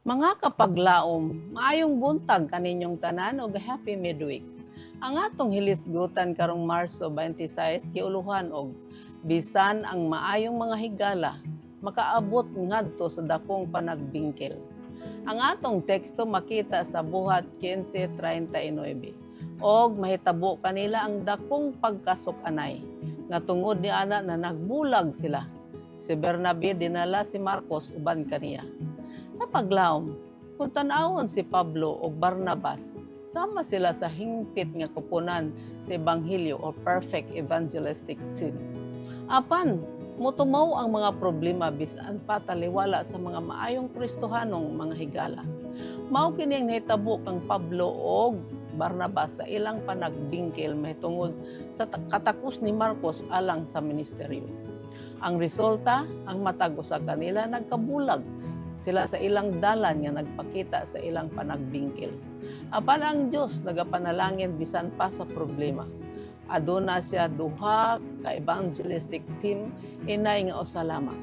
Mga kapaglaom, maayong buntag kaninyong tanan og happy midweek. Ang atong hilisgutan karong Marso 26 giuluhan og bisan ang maayong mga higala makaabot ngadto sa dakong panagbingkil. Ang atong teksto makita sa buhat 15:39 og mahitabo kanila ang dakong pagkasok-anay nga tungod ni ana na nagbulag sila. Si Bernabe dinala si Marcos uban kaniya. Kapaglaom, kung tanawon si Pablo o Barnabas, sama sila sa hingpit nga kupunan sa Ebanghelyo o perfect evangelistic team. Apan, mutumaw ang mga problema bisan pa taliwala sa mga maayong Kristohanong mga higala. Mao kining nahitabo kang Pablo o Barnabas sa ilang panagbingkil mahitungod sa katakos ni Marcos alang sa ministeryo. Ang resulta, ang matag usa kanila nagkabulag sila sa ilang dalan nga nagpakita sa ilang panagbingkil. Apan ang Dios nagapanalangin bisan pa sa problema. Aduna siya duha ka evangelistic team inay nga usa lamang.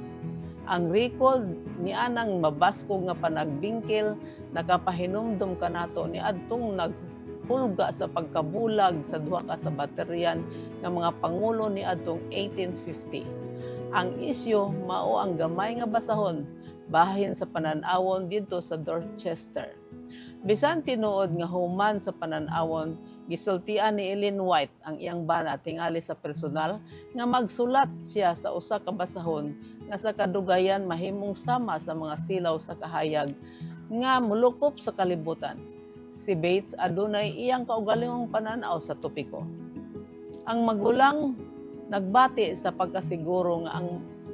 Ang record ni anang mabaskog nga panagbingkil nakapahinumdum kanato ni adtong naghulga sa pagkabulag sa duha ka sa bateryan nga mga pangulo ni adtong 1850. Ang isyu mao ang gamay nga basahon bahin sa panan-awon dito sa Dorchester. Bisan tinuod nga human sa panan-awon, gisultian ni Ellen White ang iyang bana tingali sa personal nga magsulat siya sa usa ka basahon nga sa kadugayan mahimong sama sa mga silaw sa kahayag nga mulukop sa kalibutan. Si Bates adunay iyang kaugalingong panan-aw sa topiko. Ang magulang nagbati sa pagkasiguro nga ang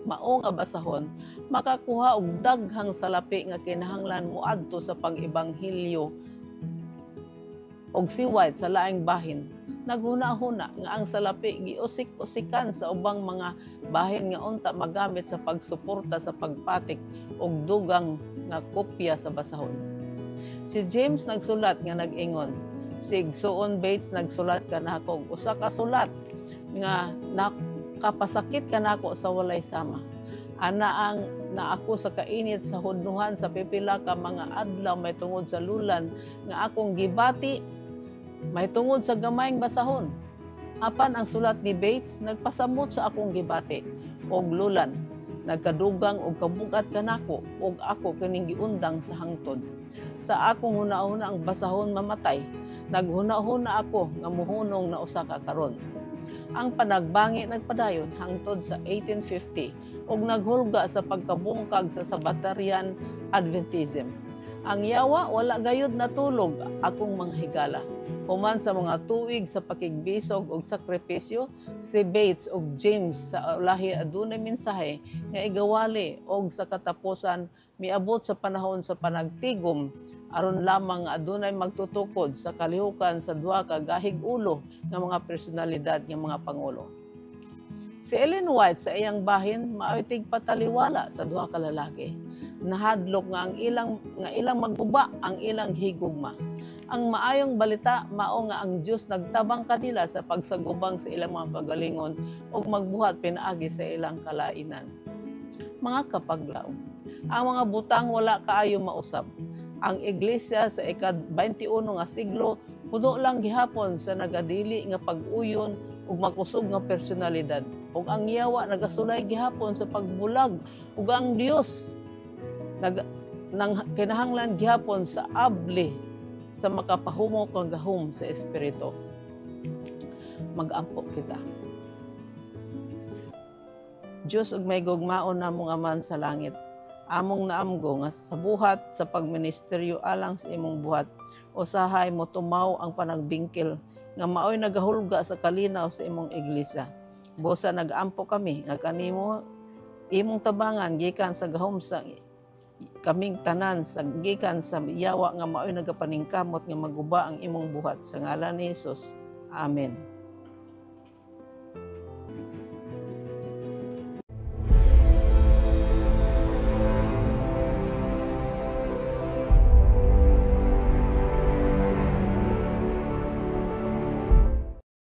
mao nga basahon makakuha og daghang salapi nga kinahanglan moadto sa pag-ebanghelyo og si White sa laing bahin. Naghuna-huna nga ang salapi giusik-usikan sa ubang mga bahin nga unta magamit sa pagsuporta sa pagpatik og dugang nga kopya sa basahon. Si James nagsulat nga nag-ingon, si Igsoon Bates nagsulat kanako og usa ka sulat nga nakapasakit kanako sa walay sama. Ana ang na ako sa kainit sa hudnuhan sa pipila ka mga adlaw may tungod sa lulan nga akong gibati may tungod sa gamayng basahon. Apan ang sulat ni Bates nagpasamot sa akong gibati og lulan nagkadugang og kabugat kanako og ako kining giundang sa hangtod. Sa akong hunahuna ang basahon mamatay, naghuna-huna ako nga muhunong na usa ka karon. Ang panagbangi nagpadayon hangtod sa 1850 ug naghulga sa pagkabungkag sa Sabbatarian Adventism. Ang yawa wala gayud natulog akong mga higala. Human sa mga tuig sa pakigbisog ug sakripisyo, si Bates ug James sa ulahi adunay mensahe nga igawali ug sa katapusan miabot sa panahon sa panagtigom aron lamang adunay magtutukod sa kalihukan sa duha ka gahig-ulo nga mga personalidad nga mga pangulo. Si Ellen White sa iyang bahin maayoy tigpataliwala sa duha ka lalaki. Nahadlok nga ilang magguba ang ilang higugma. Ang maayong balita mao nga ang Dios nagtabang kanila sa pagsagubang sa ilang mga kagalingon ug magbuhat pinaagi sa ilang kalainan. Mga kapaglaom, ang mga butang wala kaayo mausab. Ang iglesia sa ika-21 nga siglo puno lang gihapon sa nagadili nga pag-uyon ug makusog nga personalidad. Ug ang yawa nagasulay gihapon sa pagbulag ug ang Dios kinahanglan gihapon sa abli sa makapahumok kang gahom sa espiritu. Mag-ampo kita. Diyos ug may gugmaon namong Aman sa langit. Among naamgo nga sa buhat sa pagministeryo alang sa imong buhat usahay mo tumaw ang panagbingkil nga maoy nagahulga sa kalinaw sa imong iglesia. Busa nag-ampo kami nga kanimo imong tabangan gikan sa gahom sa kaming tanan sa gikan sa yawa nga maoy nagapaningkamot nga maguba ang imong buhat sa ngalan ni Hesus. Amen.